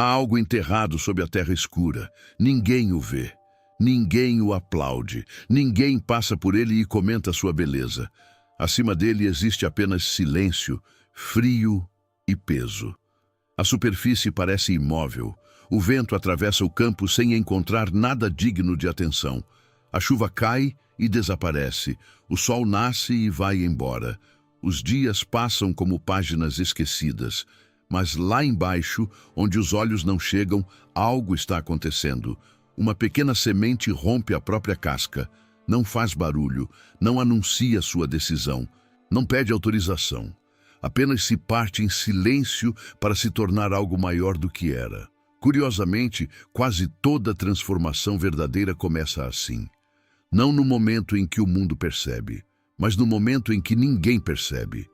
Há algo enterrado sob a terra escura. Ninguém o vê. Ninguém o aplaude. Ninguém passa por ele e comenta sua beleza. Acima dele existe apenas silêncio, frio e peso. A superfície parece imóvel. O vento atravessa o campo sem encontrar nada digno de atenção. A chuva cai e desaparece. O sol nasce e vai embora. Os dias passam como páginas esquecidas. Mas lá embaixo, onde os olhos não chegam, algo está acontecendo. Uma pequena semente rompe a própria casca. Não faz barulho, não anuncia sua decisão, não pede autorização. Apenas se parte em silêncio para se tornar algo maior do que era. Curiosamente, quase toda transformação verdadeira começa assim. Não no momento em que o mundo percebe, mas no momento em que ninguém percebe.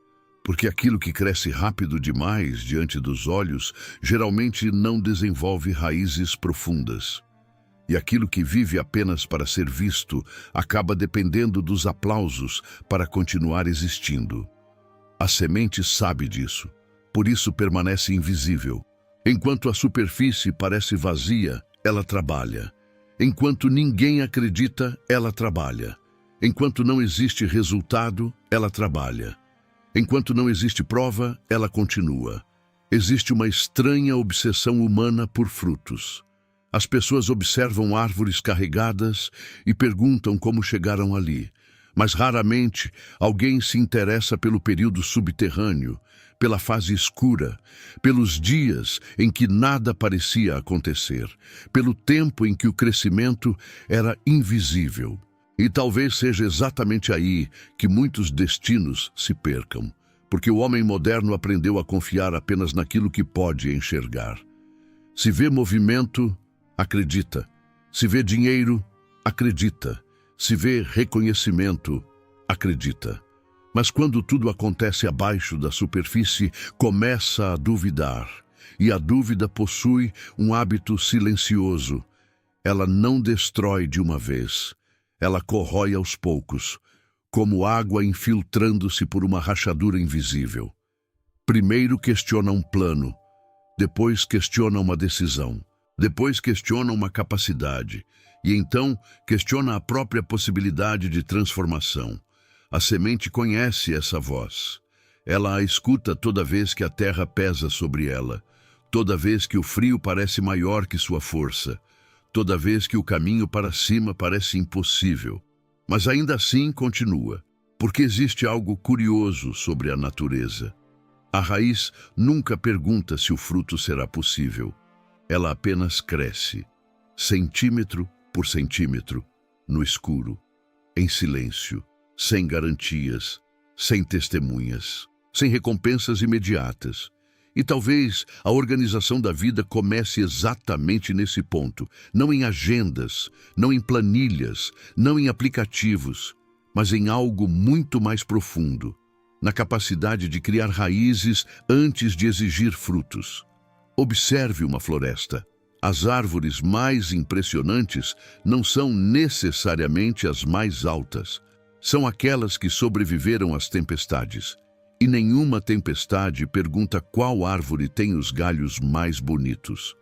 Porque aquilo que cresce rápido demais diante dos olhos geralmente não desenvolve raízes profundas. E aquilo que vive apenas para ser visto acaba dependendo dos aplausos para continuar existindo. A semente sabe disso, por isso permanece invisível. Enquanto a superfície parece vazia, ela trabalha. Enquanto ninguém acredita, ela trabalha. Enquanto não existe resultado, ela trabalha. Enquanto não existe prova, ela continua. Existe uma estranha obsessão humana por frutos. As pessoas observam árvores carregadas e perguntam como chegaram ali. Mas raramente alguém se interessa pelo período subterrâneo, pela fase escura, pelos dias em que nada parecia acontecer, pelo tempo em que o crescimento era invisível. E talvez seja exatamente aí que muitos destinos se percam, porque o homem moderno aprendeu a confiar apenas naquilo que pode enxergar. Se vê movimento, acredita. Se vê dinheiro, acredita. Se vê reconhecimento, acredita. Mas quando tudo acontece abaixo da superfície, começa a duvidar. E a dúvida possui um hábito silencioso. Ela não destrói de uma vez. Ela corrói aos poucos, como água infiltrando-se por uma rachadura invisível. Primeiro questiona um plano, depois questiona uma decisão, depois questiona uma capacidade, e então questiona a própria possibilidade de transformação. A semente conhece essa voz. Ela a escuta toda vez que a terra pesa sobre ela, toda vez que o frio parece maior que sua força, toda vez que o caminho para cima parece impossível. Mas ainda assim continua, porque existe algo curioso sobre a natureza. A raiz nunca pergunta se o fruto será possível. Ela apenas cresce, centímetro por centímetro, no escuro, em silêncio, sem garantias, sem testemunhas, sem recompensas imediatas. E talvez a organização da vida comece exatamente nesse ponto, não em agendas, não em planilhas, não em aplicativos, mas em algo muito mais profundo, na capacidade de criar raízes antes de exigir frutos. Observe uma floresta. As árvores mais impressionantes não são necessariamente as mais altas, são aquelas que sobreviveram às tempestades. E nenhuma tempestade pergunta qual árvore tem os galhos mais bonitos.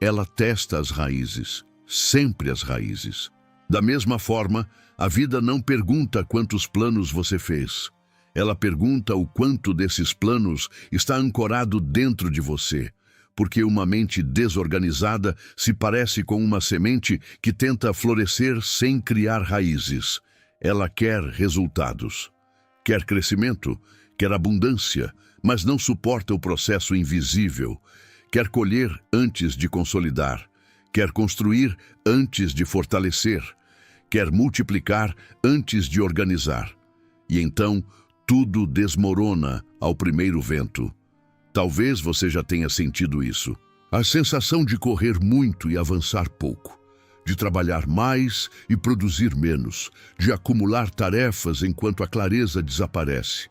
Ela testa as raízes, sempre as raízes. Da mesma forma, a vida não pergunta quantos planos você fez. Ela pergunta o quanto desses planos está ancorado dentro de você, porque uma mente desorganizada se parece com uma semente que tenta florescer sem criar raízes. Ela quer resultados, quer crescimento, quer abundância, mas não suporta o processo invisível. Quer colher antes de consolidar. Quer construir antes de fortalecer. Quer multiplicar antes de organizar. E então, tudo desmorona ao primeiro vento. Talvez você já tenha sentido isso. A sensação de correr muito e avançar pouco. De trabalhar mais e produzir menos. De acumular tarefas enquanto a clareza desaparece.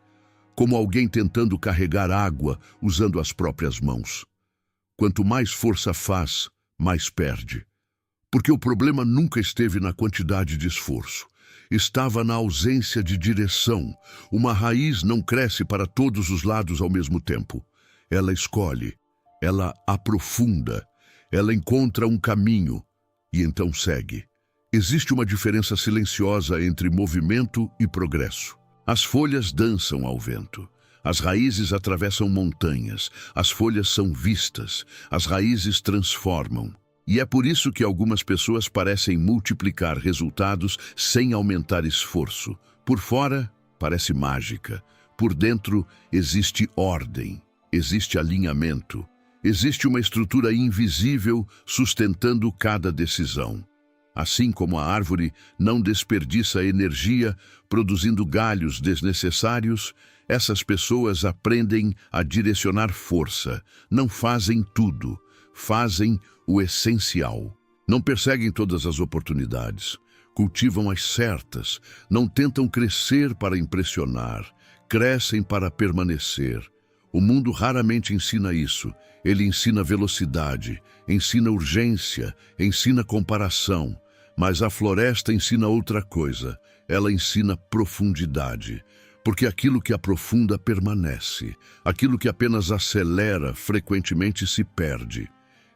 Como alguém tentando carregar água usando as próprias mãos. Quanto mais força faz, mais perde. Porque o problema nunca esteve na quantidade de esforço. Estava na ausência de direção. Uma raiz não cresce para todos os lados ao mesmo tempo. Ela escolhe, ela aprofunda, Ela encontra um caminho e então segue. Existe uma diferença silenciosa entre movimento e progresso. As folhas dançam ao vento. As raízes atravessam montanhas. As folhas são vistas. As raízes transformam. E é por isso que algumas pessoas parecem multiplicar resultados sem aumentar esforço. Por fora, parece mágica. Por dentro, existe ordem, existe alinhamento. Existe uma estrutura invisível sustentando cada decisão. Assim como a árvore não desperdiça energia produzindo galhos desnecessários, essas pessoas aprendem a direcionar força. Não fazem tudo, fazem o essencial. Não perseguem todas as oportunidades, cultivam as certas, não tentam crescer para impressionar, crescem para permanecer. O mundo raramente ensina isso. Ele ensina velocidade, ensina urgência, ensina comparação. Mas a floresta ensina outra coisa. Ela ensina profundidade. Porque aquilo que aprofunda permanece. Aquilo que apenas acelera frequentemente se perde.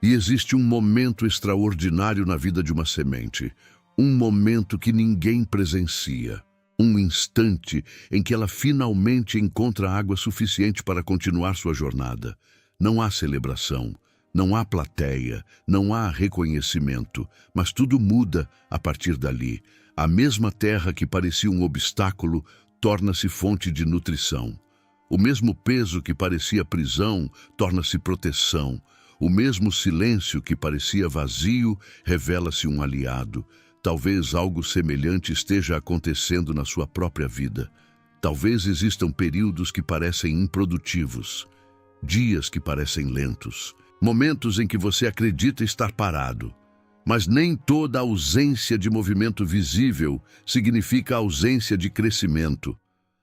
E existe um momento extraordinário na vida de uma semente. Um momento que ninguém presencia. Um instante em que ela finalmente encontra água suficiente para continuar sua jornada. Não há celebração, não há plateia, não há reconhecimento, mas tudo muda a partir dali. A mesma terra que parecia um obstáculo torna-se fonte de nutrição. O mesmo peso que parecia prisão torna-se proteção. O mesmo silêncio que parecia vazio revela-se um aliado. Talvez algo semelhante esteja acontecendo na sua própria vida. Talvez existam períodos que parecem improdutivos, dias que parecem lentos, momentos em que você acredita estar parado. Mas nem toda ausência de movimento visível significa ausência de crescimento.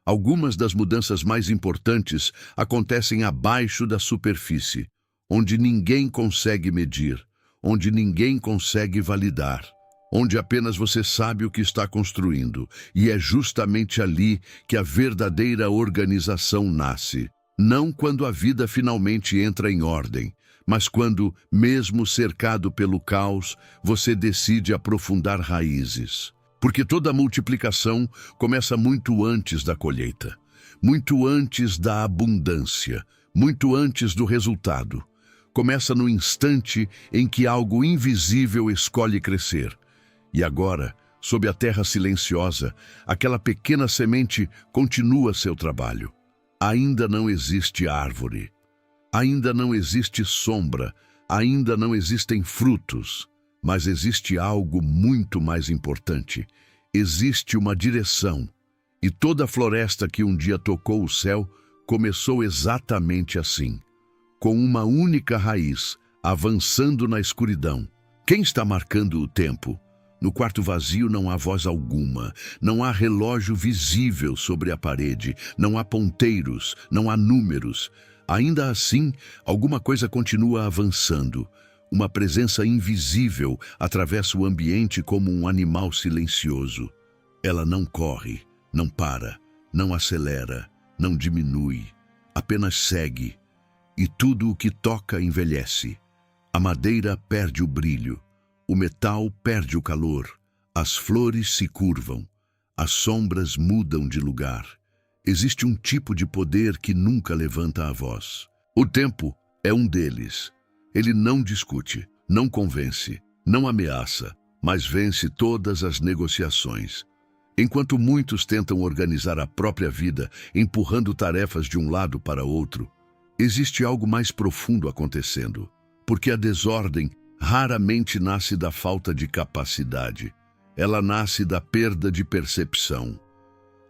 Algumas das mudanças mais importantes acontecem abaixo da superfície, onde ninguém consegue medir, onde ninguém consegue validar, onde apenas você sabe o que está construindo, e é justamente ali que a verdadeira organização nasce. Não quando a vida finalmente entra em ordem, mas quando, mesmo cercado pelo caos, você decide aprofundar raízes. Porque toda multiplicação começa muito antes da colheita, muito antes da abundância, muito antes do resultado. Começa no instante em que algo invisível escolhe crescer. E agora, sob a terra silenciosa, aquela pequena semente continua seu trabalho. Ainda não existe árvore, ainda não existe sombra, ainda não existem frutos, mas existe algo muito mais importante. Existe uma direção, e toda a floresta que um dia tocou o céu começou exatamente assim, com uma única raiz, avançando na escuridão. Quem está marcando o tempo? No quarto vazio não há voz alguma, não há relógio visível sobre a parede, não há ponteiros, não há números. Ainda assim, alguma coisa continua avançando. Uma presença invisível atravessa o ambiente como um animal silencioso. Ela não corre, não para, não acelera, não diminui, apenas segue. E tudo o que toca envelhece. A madeira perde o brilho. O metal perde o calor, as flores se curvam, as sombras mudam de lugar. Existe um tipo de poder que nunca levanta a voz. O tempo é um deles. Ele não discute, não convence, não ameaça, mas vence todas as negociações. Enquanto muitos tentam organizar a própria vida, empurrando tarefas de um lado para outro, existe algo mais profundo acontecendo, porque a desordem raramente nasce da falta de capacidade. Ela nasce da perda de percepção.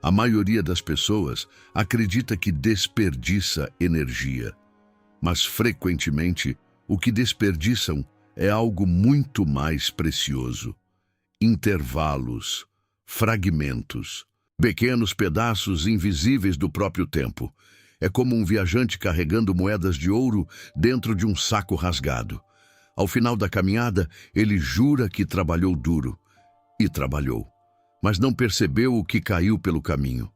A maioria das pessoas acredita que desperdiça energia, mas frequentemente o que desperdiçam é algo muito mais precioso. Intervalos, fragmentos, pequenos pedaços invisíveis do próprio tempo. É como um viajante carregando moedas de ouro dentro de um saco rasgado. Ao final da caminhada, ele jura que trabalhou duro. E trabalhou. Mas não percebeu o que caiu pelo caminho.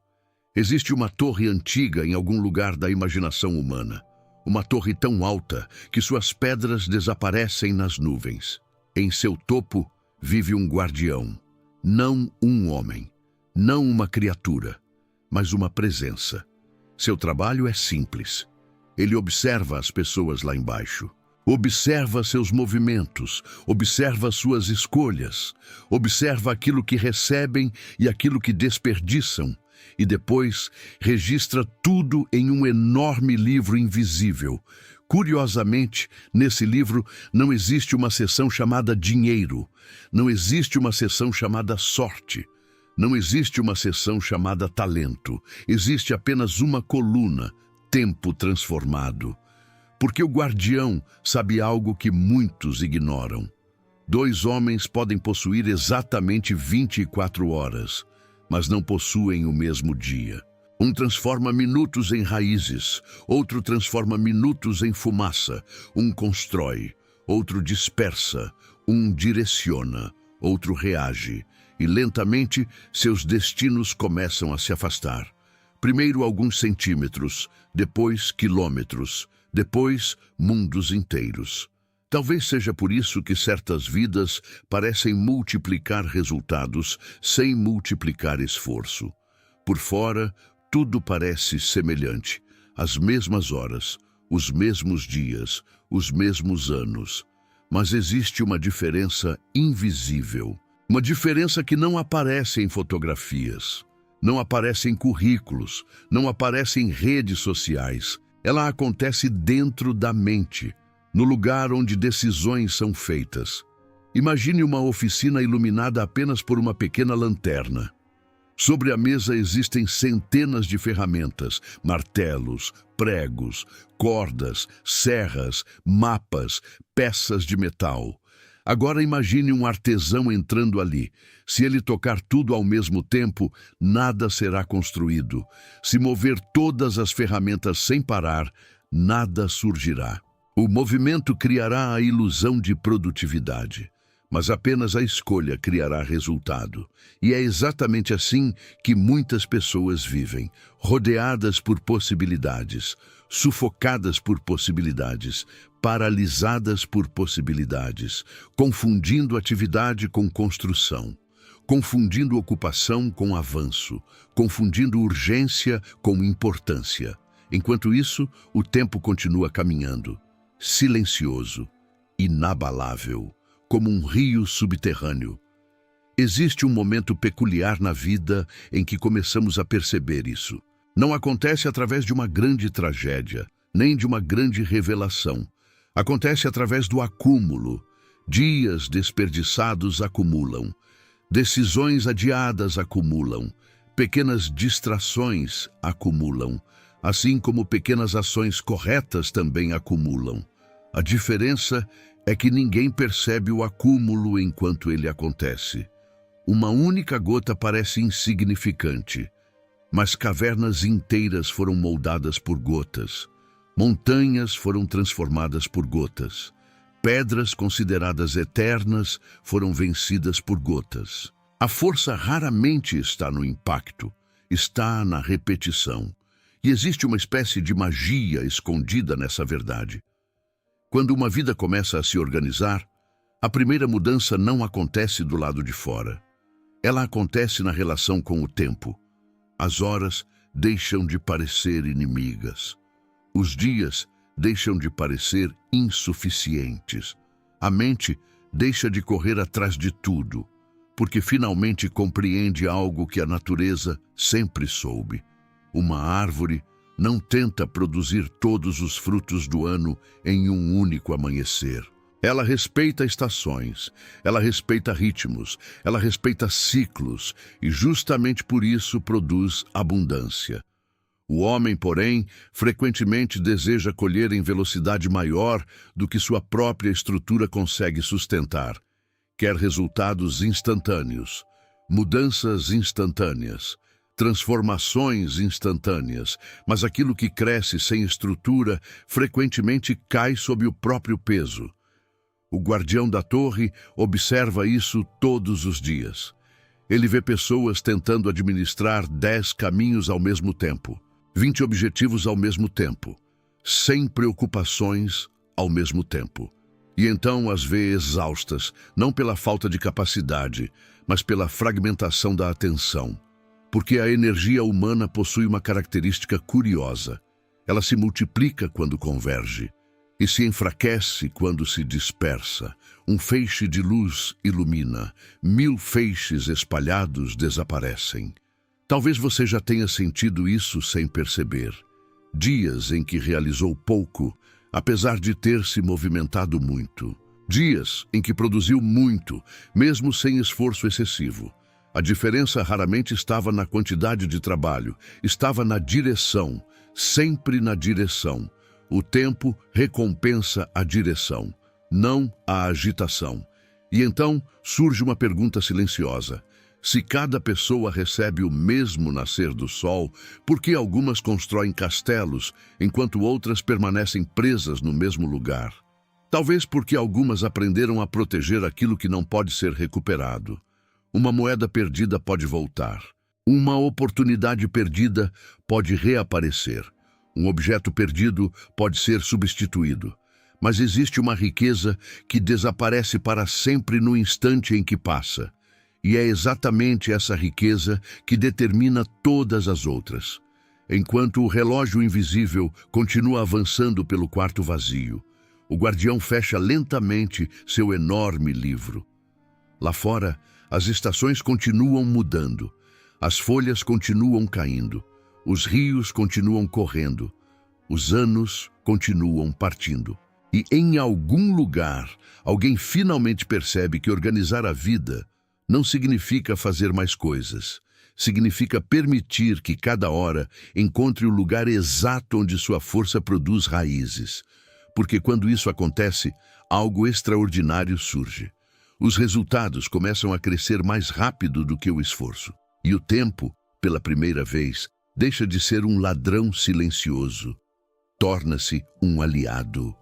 Existe uma torre antiga em algum lugar da imaginação humana. uma torre tão alta que suas pedras desaparecem nas nuvens. Em seu topo vive um guardião, não um homem, não uma criatura, mas uma presença. Seu trabalho é simples. Ele observa as pessoas lá embaixo. Observa seus movimentos, observa suas escolhas, observa aquilo que recebem e aquilo que desperdiçam, e depois registra tudo em um enorme livro invisível. Curiosamente, nesse livro não existe uma seção chamada dinheiro, não existe uma seção chamada sorte, não existe uma seção chamada talento, existe apenas uma coluna, tempo transformado. Porque o guardião sabe algo que muitos ignoram. 2 homens podem possuir exatamente 24 horas, mas não possuem o mesmo dia. Um transforma minutos em raízes, outro transforma minutos em fumaça. Um constrói, outro dispersa, um direciona, outro reage. E lentamente seus destinos começam a se afastar. Primeiro alguns centímetros, depois quilômetros, depois mundos inteiros. Talvez seja por isso que certas vidas parecem multiplicar resultados sem multiplicar esforço. Por fora, tudo parece semelhante, as mesmas horas, os mesmos dias, os mesmos anos. Mas existe uma diferença invisível, uma diferença que não aparece em fotografias, não aparece em currículos, não aparece em redes sociais. Ela acontece dentro da mente, no lugar onde decisões são feitas. Imagine uma oficina iluminada apenas por uma pequena lanterna. Sobre a mesa existem centenas de ferramentas, martelos, pregos, cordas, serras, mapas, peças de metal. Agora imagine um artesão entrando ali. Se ele tocar tudo ao mesmo tempo, nada será construído. Se mover todas as ferramentas sem parar, nada surgirá. O movimento criará a ilusão de produtividade, mas apenas a escolha criará resultado. E é exatamente assim que muitas pessoas vivem, rodeadas por possibilidades, sufocadas por possibilidades, paralisadas por possibilidades, confundindo atividade com construção, confundindo ocupação com avanço, confundindo urgência com importância. Enquanto isso, o tempo continua caminhando, silencioso, inabalável, como um rio subterrâneo. Existe um momento peculiar na vida em que começamos a perceber isso. Não acontece através de uma grande tragédia, nem de uma grande revelação. Acontece através do acúmulo. Dias desperdiçados acumulam. Decisões adiadas acumulam. Pequenas distrações acumulam. Assim como pequenas ações corretas também acumulam. A diferença é que ninguém percebe o acúmulo enquanto ele acontece. Uma única gota parece insignificante, mas cavernas inteiras foram moldadas por gotas. Montanhas foram transformadas por gotas. Pedras consideradas eternas foram vencidas por gotas. A força raramente está no impacto, está na repetição. E existe uma espécie de magia escondida nessa verdade. Quando uma vida começa a se organizar, a primeira mudança não acontece do lado de fora. Ela acontece na relação com o tempo. As horas deixam de parecer inimigas. Os dias deixam de parecer insuficientes. A mente deixa de correr atrás de tudo, porque finalmente compreende algo que a natureza sempre soube. Uma árvore não tenta produzir todos os frutos do ano em um único amanhecer. Ela respeita estações, ela respeita ritmos, ela respeita ciclos e justamente por isso produz abundância. O homem, porém, frequentemente deseja colher em velocidade maior do que sua própria estrutura consegue sustentar. Quer resultados instantâneos, mudanças instantâneas, transformações instantâneas, mas aquilo que cresce sem estrutura frequentemente cai sob o próprio peso. O guardião da torre observa isso todos os dias. Ele vê pessoas tentando administrar 10 caminhos ao mesmo tempo, 20 objetivos ao mesmo tempo. sem preocupações ao mesmo tempo. E então as vê exaustas, não pela falta de capacidade, mas pela fragmentação da atenção. Porque a energia humana possui uma característica curiosa. Ela se multiplica quando converge e se enfraquece quando se dispersa. Um feixe de luz ilumina, 1000 feixes espalhados desaparecem. Talvez você já tenha sentido isso sem perceber. Dias em que realizou pouco, apesar de ter se movimentado muito. Dias em que produziu muito, mesmo sem esforço excessivo. A diferença raramente estava na quantidade de trabalho, estava na direção, sempre na direção. O tempo recompensa a direção, não a agitação. E então surge uma pergunta silenciosa. Se cada pessoa recebe o mesmo nascer do sol, por que algumas constroem castelos, enquanto outras permanecem presas no mesmo lugar? Talvez porque algumas aprenderam a proteger aquilo que não pode ser recuperado. Uma moeda perdida pode voltar. Uma oportunidade perdida pode reaparecer. Um objeto perdido pode ser substituído. Mas existe uma riqueza que desaparece para sempre no instante em que passa. E é exatamente essa riqueza que determina todas as outras. Enquanto o relógio invisível continua avançando pelo quarto vazio, o guardião fecha lentamente seu enorme livro. Lá fora, as estações continuam mudando, as folhas continuam caindo, os rios continuam correndo, os anos continuam partindo. E em algum lugar, alguém finalmente percebe que organizar a vida não significa fazer mais coisas. Significa permitir que cada hora encontre o lugar exato onde sua força produz raízes. Porque quando isso acontece, algo extraordinário surge. Os resultados começam a crescer mais rápido do que o esforço. E o tempo, pela primeira vez, deixa de ser um ladrão silencioso. Torna-se um aliado.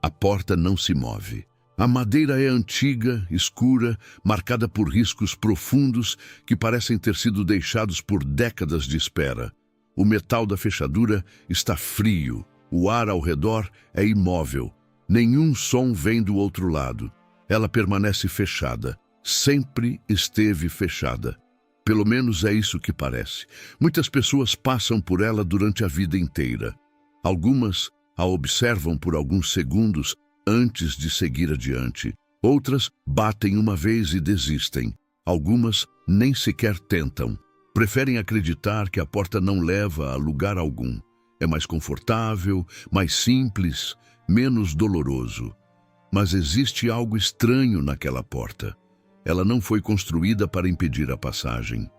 A porta não se move. A madeira é antiga, escura, marcada por riscos profundos que parecem ter sido deixados por décadas de espera. O metal da fechadura está frio, o ar ao redor é imóvel. Nenhum som vem do outro lado. Ela permanece fechada, sempre esteve fechada. Pelo menos é isso que parece. Muitas pessoas passam por ela durante a vida inteira. Algumas a observam por alguns segundos antes de seguir adiante. Outras batem uma vez e desistem. Algumas nem sequer tentam. Preferem acreditar que a porta não leva a lugar algum. É mais confortável, mais simples, menos doloroso. Mas existe algo estranho naquela porta. Ela não foi construída para impedir a passagem.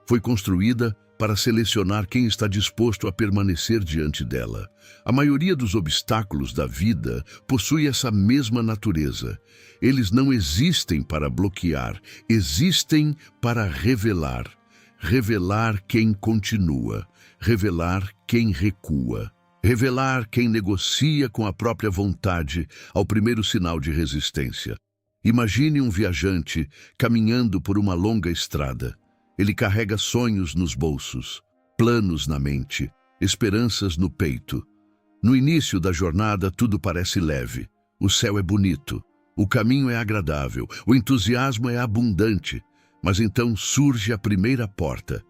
Foi construída para selecionar quem está disposto a permanecer diante dela. A maioria dos obstáculos da vida possui essa mesma natureza. Eles não existem para bloquear, existem para revelar. Revelar quem continua, revelar quem recua. Revelar quem negocia com a própria vontade ao primeiro sinal de resistência. Imagine um viajante caminhando por uma longa estrada. Ele carrega sonhos nos bolsos, planos na mente, esperanças no peito. No início da jornada, tudo parece leve. O céu é bonito, o caminho é agradável, o entusiasmo é abundante. Mas então surge a primeira porta,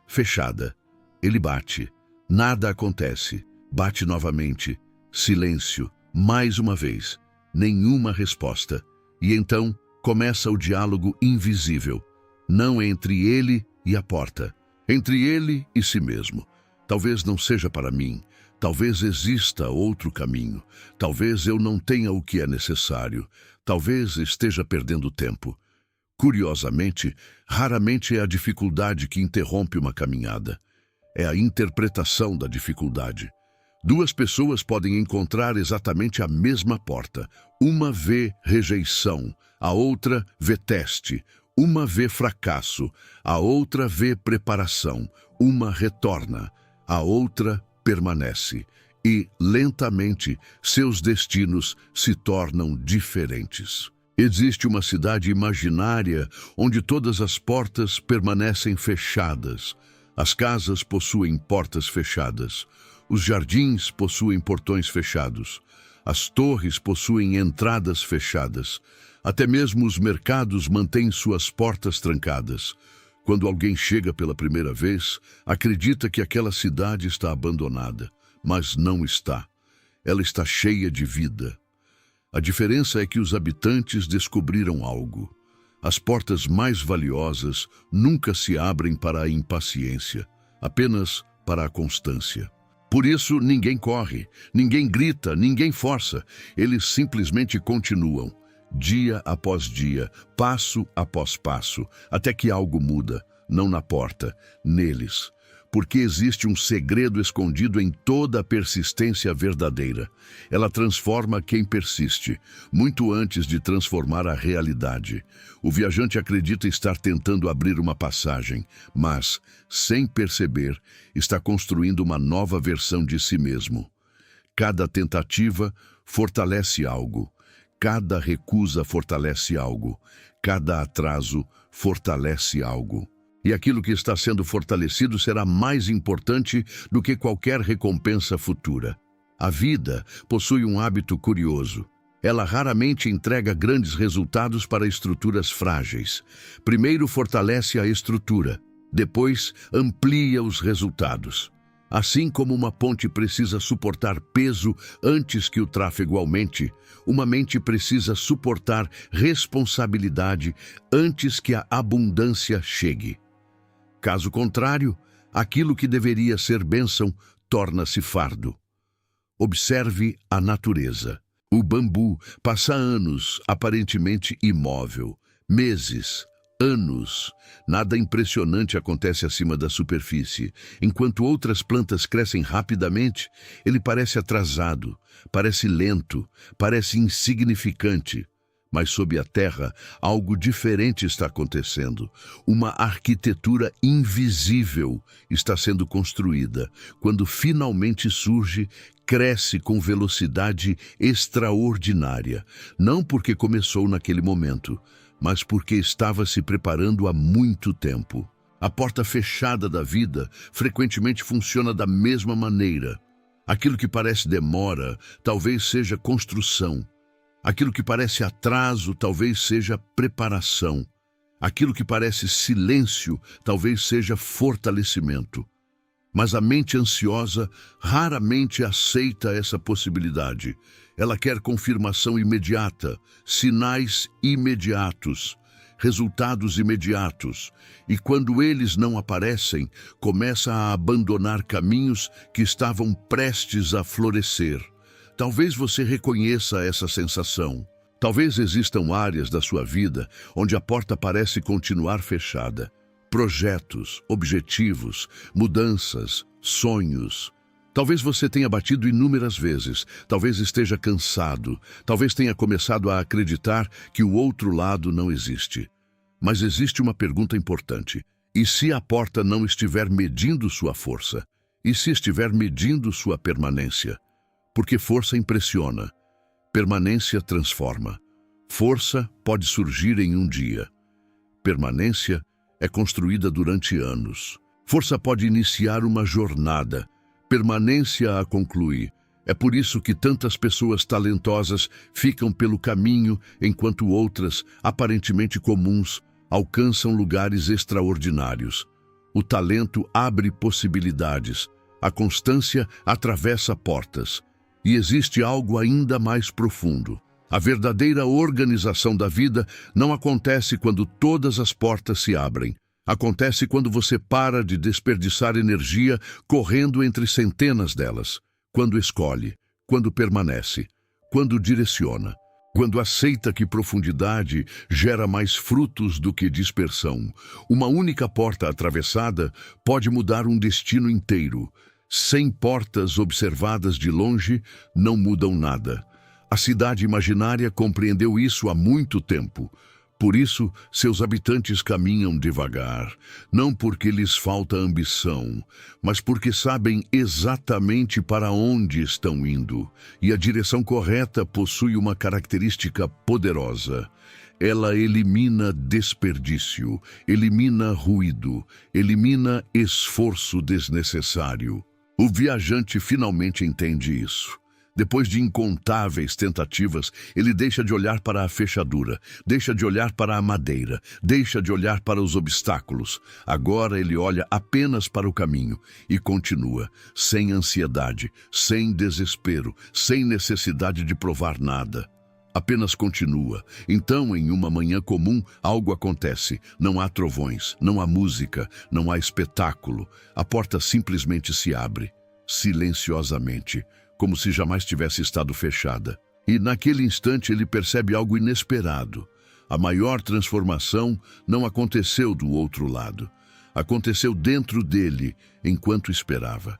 fechada. Ele bate, nada acontece. Bate novamente, silêncio, mais uma vez, nenhuma resposta. E então começa o diálogo invisível. Não entre ele e a porta, entre ele e si mesmo. Talvez não seja para mim, talvez exista outro caminho, talvez eu não tenha o que é necessário, talvez esteja perdendo tempo. Curiosamente, raramente é a dificuldade que interrompe uma caminhada. É a interpretação da dificuldade. Duas pessoas podem encontrar exatamente a mesma porta. Uma vê rejeição, a outra vê teste. Uma vê fracasso, a outra vê preparação. Uma retorna, a outra permanece. E, lentamente, seus destinos se tornam diferentes. Existe uma cidade imaginária onde todas as portas permanecem fechadas. As casas possuem portas fechadas. Os jardins possuem portões fechados. As torres possuem entradas fechadas. Até mesmo os mercados mantêm suas portas trancadas. Quando alguém chega pela primeira vez, acredita que aquela cidade está abandonada, mas não está. Ela está cheia de vida. A diferença é que os habitantes descobriram algo. As portas mais valiosas nunca se abrem para a impaciência, apenas para a constância. Por isso, ninguém corre, ninguém grita, ninguém força. Eles simplesmente continuam, dia após dia, passo após passo, até que algo muda, não na porta, neles. Porque existe um segredo escondido em toda a persistência verdadeira. Ela transforma quem persiste, muito antes de transformar a realidade. O viajante acredita estar tentando abrir uma passagem, mas, sem perceber, está construindo uma nova versão de si mesmo. Cada tentativa fortalece algo. Cada recusa fortalece algo. Cada atraso fortalece algo. E aquilo que está sendo fortalecido será mais importante do que qualquer recompensa futura. A vida possui um hábito curioso. Ela raramente entrega grandes resultados para estruturas frágeis. Primeiro fortalece a estrutura, depois amplia os resultados. Assim como uma ponte precisa suportar peso antes que o tráfego aumente, uma mente precisa suportar responsabilidade antes que a abundância chegue. Caso contrário, aquilo que deveria ser bênção torna-se fardo. Observe a natureza. O bambu passa anos aparentemente imóvel, meses, anos. Nada impressionante acontece acima da superfície. Enquanto outras plantas crescem rapidamente, ele parece atrasado, parece lento, parece insignificante. Mas sob a terra, algo diferente está acontecendo. Uma arquitetura invisível está sendo construída. Quando finalmente surge, cresce com velocidade extraordinária. Não porque começou naquele momento, mas porque estava se preparando há muito tempo. A porta fechada da vida frequentemente funciona da mesma maneira. Aquilo que parece demora, talvez seja construção. Aquilo que parece atraso talvez seja preparação. Aquilo que parece silêncio talvez seja fortalecimento. Mas a mente ansiosa raramente aceita essa possibilidade. Ela quer confirmação imediata, sinais imediatos, resultados imediatos. E quando eles não aparecem, começa a abandonar caminhos que estavam prestes a florescer. Talvez você reconheça essa sensação. Talvez existam áreas da sua vida onde a porta parece continuar fechada. Projetos, objetivos, mudanças, sonhos. Talvez você tenha batido inúmeras vezes, talvez esteja cansado, talvez tenha começado a acreditar que o outro lado não existe. Mas existe uma pergunta importante. E se a porta não estiver medindo sua força? E se estiver medindo sua permanência? Porque força impressiona, permanência transforma. Força pode surgir em um dia. Permanência é construída durante anos. Força pode iniciar uma jornada, permanência a conclui. É por isso que tantas pessoas talentosas ficam pelo caminho, enquanto outras, aparentemente comuns, alcançam lugares extraordinários. O talento abre possibilidades, a constância atravessa portas. E existe algo ainda mais profundo. A verdadeira organização da vida não acontece quando todas as portas se abrem. Acontece quando você para de desperdiçar energia correndo entre centenas delas. Quando escolhe, quando permanece, quando direciona. Quando aceita que profundidade gera mais frutos do que dispersão. Uma única porta atravessada pode mudar um destino inteiro. 100 portas observadas de longe não mudam nada. A cidade imaginária compreendeu isso há muito tempo. Por isso, seus habitantes caminham devagar, não porque lhes falta ambição, mas porque sabem exatamente para onde estão indo. E a direção correta possui uma característica poderosa. Ela elimina desperdício, elimina ruído, elimina esforço desnecessário. O viajante finalmente entende isso. Depois de incontáveis tentativas, ele deixa de olhar para a fechadura, deixa de olhar para a madeira, deixa de olhar para os obstáculos. Agora ele olha apenas para o caminho e continua, sem ansiedade, sem desespero, sem necessidade de provar nada. Apenas continua. Então, em uma manhã comum, algo acontece. Não há trovões, não há música, não há espetáculo. A porta simplesmente se abre, silenciosamente, como se jamais tivesse estado fechada. E naquele instante ele percebe algo inesperado. A maior transformação não aconteceu do outro lado. Aconteceu dentro dele, enquanto esperava.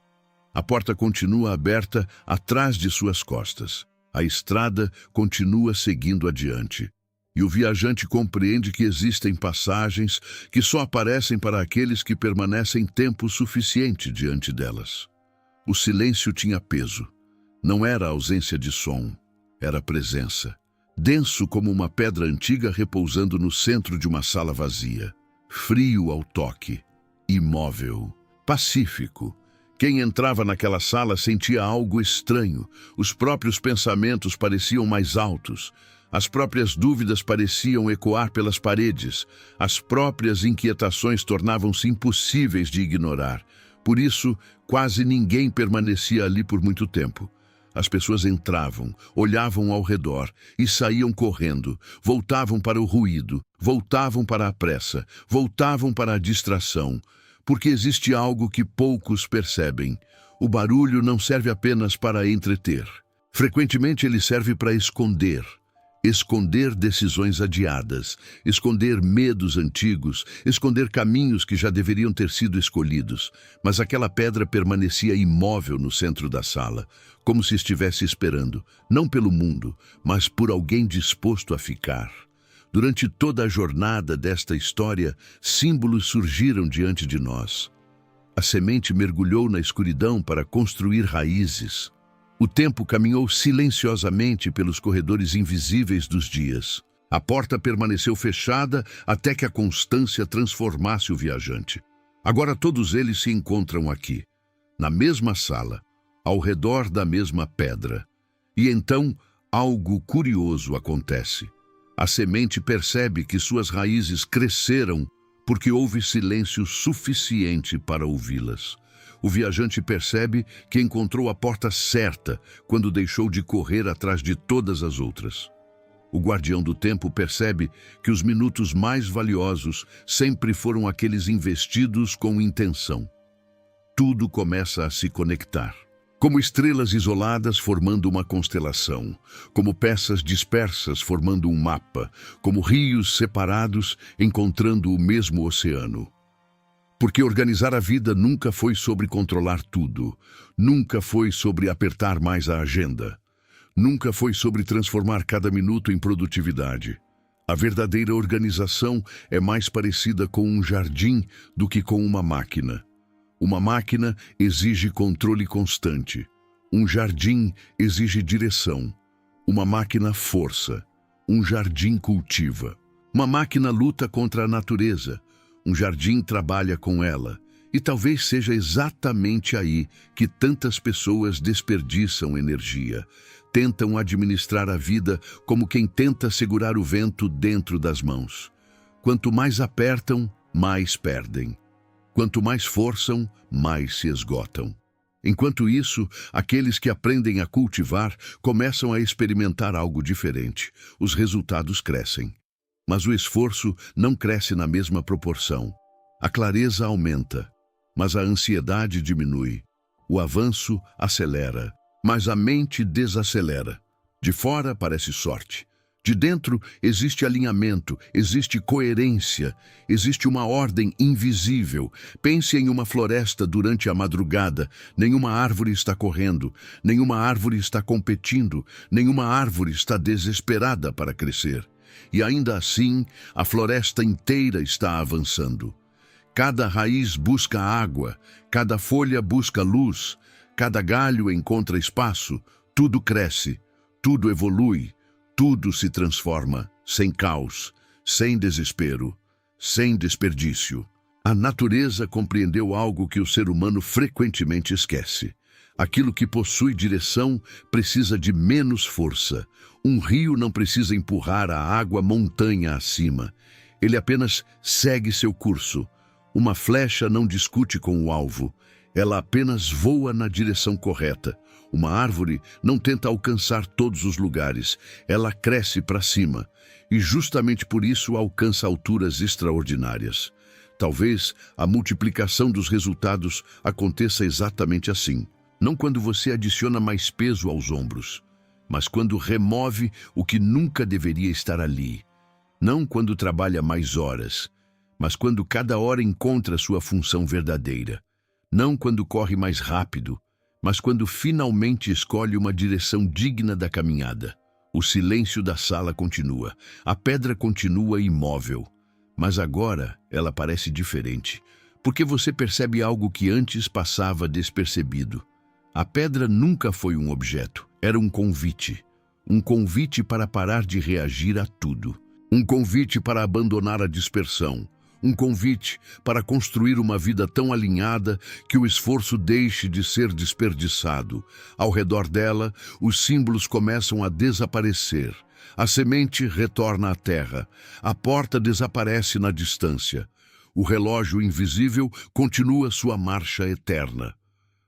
A porta continua aberta atrás de suas costas. A estrada continua seguindo adiante. E o viajante compreende que existem passagens que só aparecem para aqueles que permanecem tempo suficiente diante delas. O silêncio tinha peso. Não era a ausência de som, era a presença. Denso como uma pedra antiga repousando no centro de uma sala vazia. Frio ao toque, imóvel, pacífico. Quem entrava naquela sala sentia algo estranho. Os próprios pensamentos pareciam mais altos. As próprias dúvidas pareciam ecoar pelas paredes. As próprias inquietações tornavam-se impossíveis de ignorar. Por isso, quase ninguém permanecia ali por muito tempo. As pessoas entravam, olhavam ao redor e saíam correndo, voltavam para o ruído, voltavam para a pressa, voltavam para a distração, porque existe algo que poucos percebem. O barulho não serve apenas para entreter. Frequentemente ele serve para esconder. Esconder decisões adiadas, esconder medos antigos, esconder caminhos que já deveriam ter sido escolhidos. Mas aquela pedra permanecia imóvel no centro da sala, como se estivesse esperando, não pelo mundo, mas por alguém disposto a ficar. Durante toda a jornada desta história, símbolos surgiram diante de nós. A semente mergulhou na escuridão para construir raízes. O tempo caminhou silenciosamente pelos corredores invisíveis dos dias. A porta permaneceu fechada até que a constância transformasse o viajante. Agora todos eles se encontram aqui, na mesma sala, ao redor da mesma pedra. E então, algo curioso acontece. A semente percebe que suas raízes cresceram porque houve silêncio suficiente para ouvi-las. O viajante percebe que encontrou a porta certa quando deixou de correr atrás de todas as outras. O guardião do tempo percebe que os minutos mais valiosos sempre foram aqueles investidos com intenção. Tudo começa a se conectar. Como estrelas isoladas formando uma constelação, como peças dispersas formando um mapa, como rios separados encontrando o mesmo oceano. Porque organizar a vida nunca foi sobre controlar tudo, nunca foi sobre apertar mais a agenda, nunca foi sobre transformar cada minuto em produtividade. A verdadeira organização é mais parecida com um jardim do que com uma máquina. Uma máquina exige controle constante. Um jardim exige direção. Uma máquina força. Um jardim cultiva. Uma máquina luta contra a natureza. Um jardim trabalha com ela. E talvez seja exatamente aí que tantas pessoas desperdiçam energia. Tentam administrar a vida como quem tenta segurar o vento dentro das mãos. Quanto mais apertam, mais perdem. Quanto mais forçam, mais se esgotam. Enquanto isso, aqueles que aprendem a cultivar começam a experimentar algo diferente. Os resultados crescem. Mas o esforço não cresce na mesma proporção. A clareza aumenta, mas a ansiedade diminui. O avanço acelera, mas a mente desacelera. De fora parece sorte. De dentro existe alinhamento, existe coerência, existe uma ordem invisível. Pense em uma floresta durante a madrugada. Nenhuma árvore está correndo, nenhuma árvore está competindo, nenhuma árvore está desesperada para crescer. E ainda assim, a floresta inteira está avançando. Cada raiz busca água, cada folha busca luz, cada galho encontra espaço, tudo cresce, tudo evolui. Tudo se transforma, sem caos, sem desespero, sem desperdício. A natureza compreendeu algo que o ser humano frequentemente esquece. Aquilo que possui direção precisa de menos força. Um rio não precisa empurrar a água montanha acima. Ele apenas segue seu curso. Uma flecha não discute com o alvo. Ela apenas voa na direção correta. Uma árvore não tenta alcançar todos os lugares. Ela cresce para cima. E justamente por isso alcança alturas extraordinárias. Talvez a multiplicação dos resultados aconteça exatamente assim. Não quando você adiciona mais peso aos ombros, mas quando remove o que nunca deveria estar ali. Não quando trabalha mais horas, mas quando cada hora encontra sua função verdadeira. Não quando corre mais rápido, mas quando finalmente escolhe uma direção digna da caminhada. O silêncio da sala continua, a pedra continua imóvel, mas agora ela parece diferente, porque você percebe algo que antes passava despercebido. A pedra nunca foi um objeto, era um convite para parar de reagir a tudo, um convite para abandonar a dispersão, um convite para construir uma vida tão alinhada que o esforço deixe de ser desperdiçado. Ao redor dela, os símbolos começam a desaparecer. A semente retorna à terra. A porta desaparece na distância. O relógio invisível continua sua marcha eterna.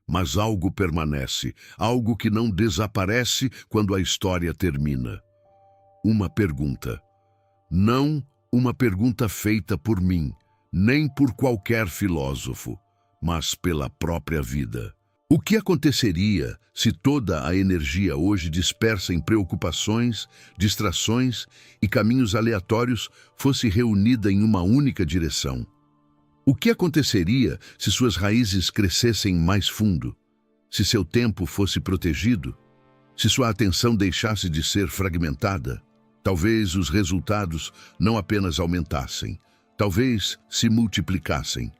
Mas algo permanece, algo que não desaparece quando a história termina. Uma pergunta. Não uma pergunta feita por mim, nem por qualquer filósofo, mas pela própria vida. O que aconteceria se toda a energia hoje dispersa em preocupações, distrações e caminhos aleatórios fosse reunida em uma única direção? O que aconteceria se suas raízes crescessem mais fundo? Se seu tempo fosse protegido? Se sua atenção deixasse de ser fragmentada? Talvez os resultados não apenas aumentassem, talvez se multiplicassem.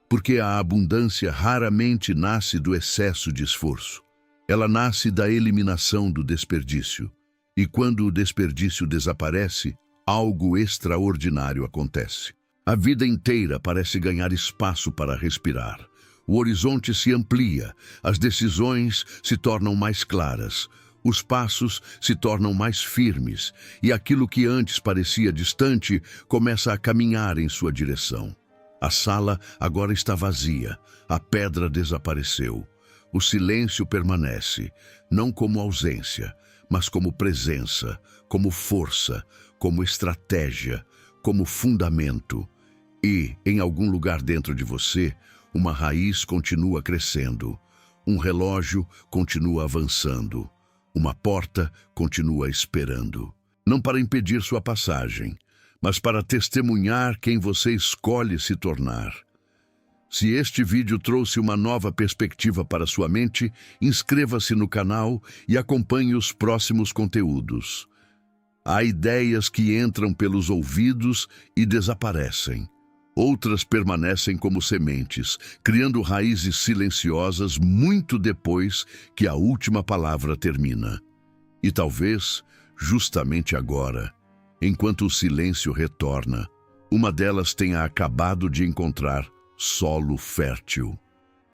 Porque a abundância raramente nasce do excesso de esforço. Ela nasce da eliminação do desperdício. E quando o desperdício desaparece, algo extraordinário acontece. A vida inteira parece ganhar espaço para respirar. O horizonte se amplia, as decisões se tornam mais claras, os passos se tornam mais firmes e aquilo que antes parecia distante começa a caminhar em sua direção. A sala agora está vazia, a pedra desapareceu. O silêncio permanece, não como ausência, mas como presença, como força, como estratégia, como fundamento. E, em algum lugar dentro de você, uma raiz continua crescendo, um relógio continua avançando, uma porta continua esperando. Não para impedir sua passagem, mas para testemunhar quem você escolhe se tornar. Se este vídeo trouxe uma nova perspectiva para sua mente, inscreva-se no canal e acompanhe os próximos conteúdos. Há ideias que entram pelos ouvidos e desaparecem. Outras permanecem como sementes, criando raízes silenciosas muito depois que a última palavra termina. E talvez, justamente agora, enquanto o silêncio retorna, uma delas tenha acabado de encontrar solo fértil.